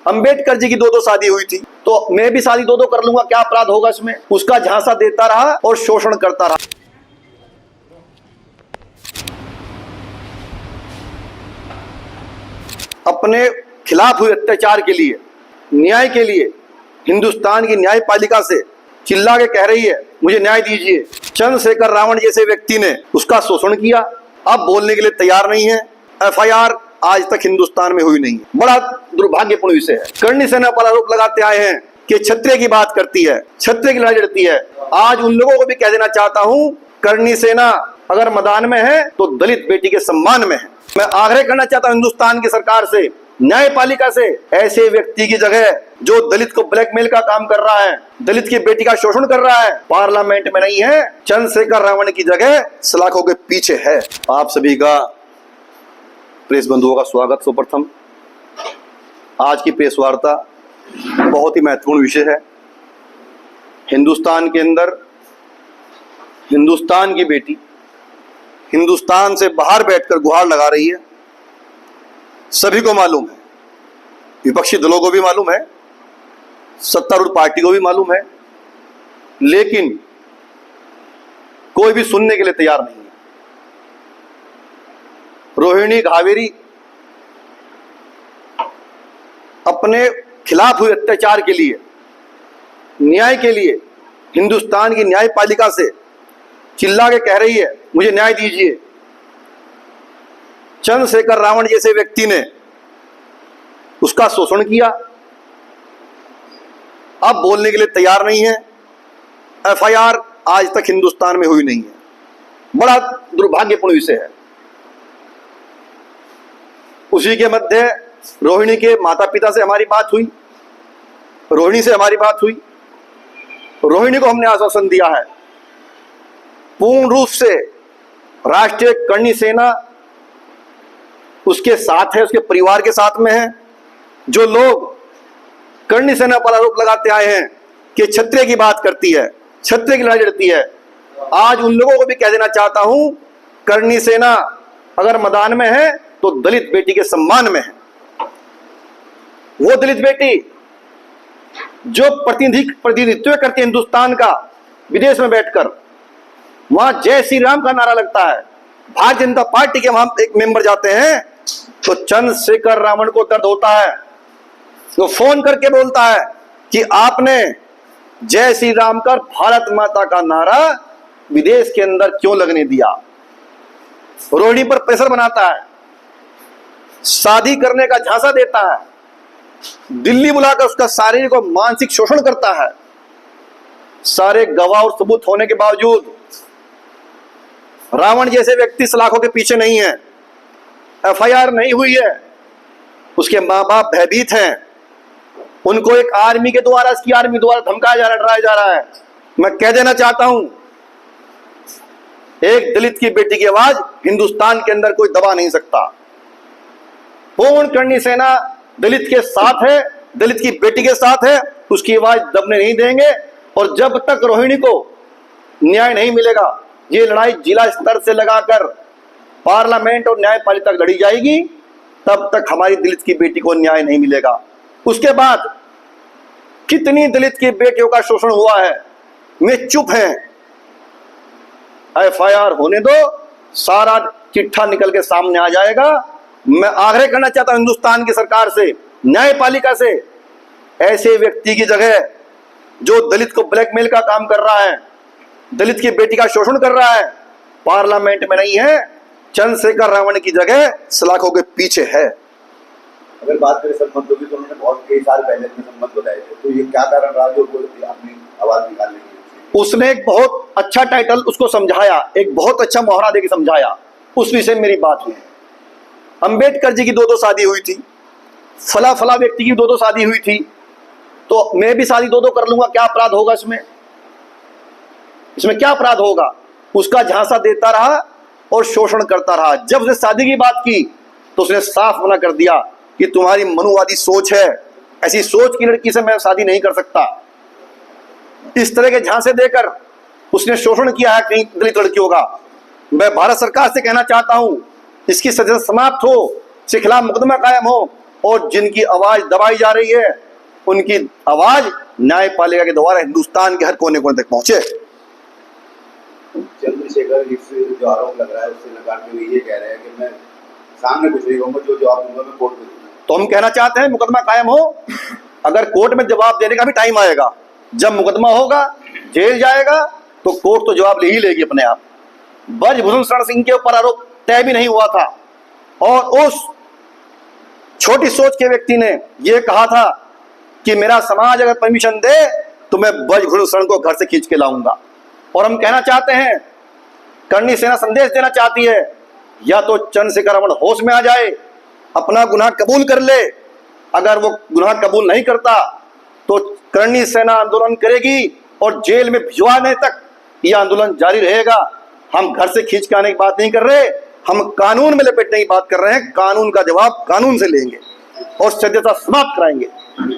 अंबेडकर जी की दो शादी हुई थी, तो मैं भी शादी दो कर लूंगा, क्या अपराध होगा इसमें? उसका झांसा देता रहा और शोषण करता रहा। अपने खिलाफ हुए अत्याचार के लिए, न्याय के लिए हिंदुस्तान की न्यायपालिका से चिल्ला के कह रही है, मुझे न्याय दीजिए। चंद्रशेखर रावण जैसे व्यक्ति ने उसका शोषण किया, अब बोलने के लिए तैयार नहीं है। एफआईआर आज तक हिंदुस्तान में हुई नहीं। बड़ा दुर्भाग्यपूर्ण विषय है। करणी सेना पर आरोप लगाते आए हैं कि क्षत्रिय की बात करती है, क्षत्रिय की लड़ाई लड़ती है। आज उन लोगों को भी कह देना चाहता हूं, करणी सेना अगर मैदान में है तो दलित बेटी के सम्मान में है। मैं आग्रह करना चाहता हूं हिंदुस्तान की सरकार से, न्यायपालिका से, ऐसे व्यक्ति की जगह जो दलित को ब्लैकमेल का काम कर रहा है, दलित की बेटी का शोषण कर रहा है, पार्लियामेंट में नहीं है। चंद्रशेखर रावण की जगह सलाखों के पीछे है। आप सभी का प्रेस बंधुओं का स्वागत। सर्वप्रथम आज की प्रेस वार्ता बहुत ही महत्वपूर्ण विषय है। हिंदुस्तान के अंदर हिंदुस्तान की बेटी हिंदुस्तान से बाहर बैठकर गुहार लगा रही है। सभी को मालूम है, विपक्षी दलों को भी मालूम है, सत्तारूढ़ पार्टी को भी मालूम है, लेकिन कोई भी सुनने के लिए तैयार नहीं है। रोहिणी घावेरी अपने खिलाफ हुए अत्याचार के लिए, न्याय के लिए हिंदुस्तान की न्यायपालिका से चिल्ला के कह रही है, मुझे न्याय दीजिए। चंद्रशेखर रावण जैसे व्यक्ति ने उसका शोषण किया, अब बोलने के लिए तैयार नहीं है। एफआईआर आज तक हिंदुस्तान में हुई नहीं है। बड़ा दुर्भाग्यपूर्ण विषय है। उसी के मध्य रोहिणी के माता पिता से हमारी बात हुई, रोहिणी से हमारी बात हुई। रोहिणी को हमने आश्वासन दिया है, पूर्ण रूप से राष्ट्रीय करणी सेना उसके साथ है, उसके परिवार के साथ में है। जो लोग करणी सेना पर आरोप लगाते आए हैं कि क्षत्रिय की बात करती है, क्षत्रिय की लड़ाई लड़ती है, आज उन लोगों को भी कह देना चाहता हूं, करणी सेना अगर मैदान में है तो दलित बेटी के सम्मान में है। वो दलित बेटी जो प्रतिनिधित्व करती है हिंदुस्तान का, विदेश में बैठकर वहां जय श्री राम का नारा लगता है, भारतीय जनता पार्टी के वहां एक मेंबर जाते हैं तो चंद्रशेखर रावण को दर्द होता है। वो फोन करके बोलता है कि आपने जय श्री राम कर भारत माता का नारा विदेश के अंदर क्यों लगने दिया। रोहिणी पर प्रेशर बनाता है, शादी करने का झांसा देता है, दिल्ली बुलाकर उसका शारीरिक और मानसिक शोषण करता है। सारे गवाह और सबूत होने के बावजूद रावण जैसे व्यक्ति सलाखों के पीछे नहीं है। एफआईआर नहीं हुई है, उसके मां बाप भयभीत हैं। उनको एक आर्मी के द्वारा, इसकी आर्मी द्वारा धमकाया जा रहा, डराया जा रहा है। मैं कह देना चाहता हूं, एक दलित की बेटी की आवाज हिंदुस्तान के अंदर कोई दबा नहीं सकता। पूर्ण करणी सेना दलित के साथ है, दलित की बेटी के साथ है, उसकी आवाज दबने नहीं देंगे। और जब तक रोहिणी को न्याय नहीं मिलेगा, ये लड़ाई जिला स्तर से लगाकर पार्लियामेंट और न्यायपालिका तक लड़ी जाएगी, तब तक हमारी दलित की बेटी को न्याय नहीं मिलेगा। उसके बाद कितनी दलित की बेटियों का शोषण हुआ है, मैं चुप है। एफआईआर होने दो, सारा चिट्ठा निकल के सामने आ जाएगा। मैं आग्रह करना चाहता हूं हिंदुस्तान की सरकार से, न्यायपालिका से, ऐसे व्यक्ति की जगह जो दलित को ब्लैकमेल का काम कर रहा है, दलित की बेटी का शोषण कर रहा है, पार्लियामेंट में नहीं है। चंद्रशेखर रावण की जगह सलाखों के पीछे है। अगर बात करें संबंधों की, तो उन्होंने बहुत कई साल पहले अपने संबंध बताए थे, तो ये क्या कारण रहा जो अपनी आवाज निकालने की? उसने एक बहुत अच्छा टाइटल उसको समझाया, एक बहुत अच्छा मुहावरा देकर समझाया। उस विषय में मेरी बात हुई। अंबेडकर जी की दो शादी हुई थी, फला फला व्यक्ति की दो शादी हुई थी, तो मैं भी शादी दो कर लूंगा, क्या अपराध होगा इसमें? इसमें क्या अपराध होगा? उसका झांसा देता रहा और शोषण करता रहा। जब उसने शादी की बात की तो उसने साफ मना कर दिया कि तुम्हारी मनुवादी सोच है, ऐसी सोच की लड़की से मैं शादी नहीं कर सकता। इस तरह के झांसे देकर उसने शोषण किया है कई दलित लड़कियों का। मैं भारत सरकार से कहना चाहता हूं, इसकी सजा समाप्त हो, इसके खिलाफ मुकदमा कायम हो और जिनकी आवाज दबाई जा रही है, उनकी आवाज न्यायपालिका के द्वारा हिंदुस्तान के हर कोने कोने तक पहुंचे। चंद्रशेखर इस जो आरोप लग रहा है उससे नकारते हुए ये कह रहे हैं कि मैं सामने कुछ नहीं कहूंगा, जो जवाब दूंगा मैं कोर्ट में दूंगा। तो हम कहना चाहते हैं मुकदमा कायम हो, अगर कोर्ट में जवाब देने का भी टाइम आएगा, जब मुकदमा होगा, जेल जाएगा, तो कोर्ट तो जवाब ले ही लेगी अपने आप। ब्रजभूषण शरण सिंह के ऊपर आरोप तय भी नहीं हुआ था और उस छोटी सोच के व्यक्ति ने यह कहा था कि मेरा समाज अगर परमिशन दे तो मैं ब्रजभूषण शरण को घर से खींच के लाऊंगा। और हम कहना चाहते हैं, करणी सेना संदेश देना चाहती है, या तो चंद्रशेखर रमण होश में आ जाए, अपना गुनाह कबूल कर ले, अगर वो गुनाह कबूल नहीं करता तो करणी सेना आंदोलन करेगी और जेल में भिजवाने तक यह आंदोलन जारी रहेगा। हम घर से खींच के आने की बात नहीं कर रहे, हम कानून में लपेटने की बात कर रहे हैं। कानून का जवाब कानून से लेंगे और सभ्यता समाप्त कराएंगे।